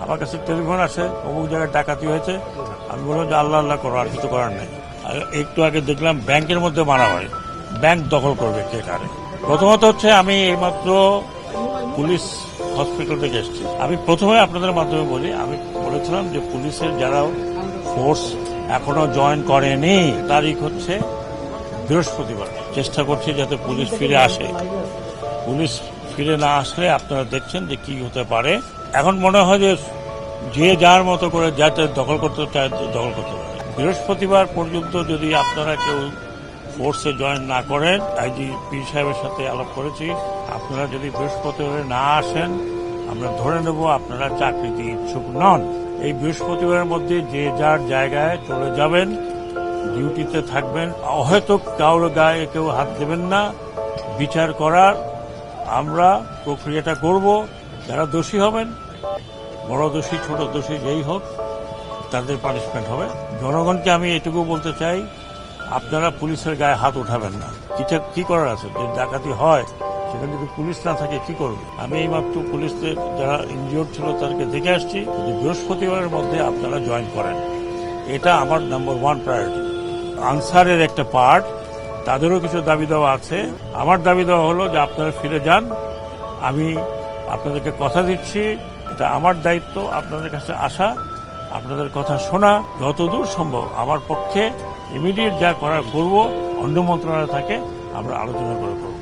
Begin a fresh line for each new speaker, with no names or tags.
আমার কাছে টেলিফোন আসে অমুক জায়গায় ডাকাতি হয়েছে। আমি বললাম যে আল্লাহ আল্লাহ করো, আর কিছু করার নেই। একটু আগে দেখলাম ব্যাংকের মধ্যে মারামারি, ব্যাংক দখল করবে কে কারে। প্রথমত হচ্ছে আমি এইমাত্র পুলিশ হসপিটাল থেকে এসেছি। আমি প্রথমে আপনাদের মাধ্যমে বলি, আমি বলেছিলাম যে পুলিশের যারা ফোর্স এখনো জয়েন করেনি, তারিখ হচ্ছে বৃহস্পতিবার। চেষ্টা করছি যাতে পুলিশ ফিরে আসে। পুলিশ ফিরে না আসলে আপনারা দেখছেন যে কি হতে পারে। এখন মনে হয় যে যার মতো করে যাতে দখল করতে চায় দখল করতে পারে। বৃহস্পতিবার পর্যন্ত যদি আপনারা কেউ ফোর্সে জয়েন না করেন, আইজি পীর সাহেবের সাথে আলাপ করেছি, আপনারা যদি বৃহস্পতিবার না আসেন আমরা ধরে নেব আপনারা চাকরিতে ইচ্ছুক নন। এই বৃহস্পতিবারের মধ্যে যে যার জায়গায় চলে যাবেন, ডিউটিতে থাকবেন, হয়তো কারোর গায়ে কেউ হাত দেবেন না। বিচার করার আমরা প্রক্রিয়াটা করব। যারা দোষী হবেন, বড় দোষী ছোট দোষী যেই হোক, তাদের পানিশমেন্ট হবে। জনগণকে আমি এটুকু বলতে চাই, আপনারা পুলিশের গায়ে হাত উঠাবেন না। কি করার আছে, যে ডাকাতি হয় সেখানে যদি পুলিশ না থাকে কি করবে। আমি এইমাত্র পুলিশদের যারা ইনজিওর্ড ছিল তাদেরকে দেখে আসছি। যদি বৃহস্পতিবারের মধ্যে আপনারা জয়েন করেন, এটা আমার নাম্বার 1 প্রায়োরিটি। আনসারের একটা পার্ট, তাদেরও কিছু দাবি দেওয়া আছে। আমার দাবি দেওয়া হলো যে আপনারা ফিরে যান। আমি আপনাদেরকে কথা দিচ্ছি, এটা আমার দায়িত্ব আপনাদের কাছে আসা, আপনাদের কথা শোনা, যতদূর সম্ভব আমার পক্ষে ইমিডিয়েট যা করার করব। অন্য মন্ত্রণালয় থাকে আমরা আলোচনা করে করব।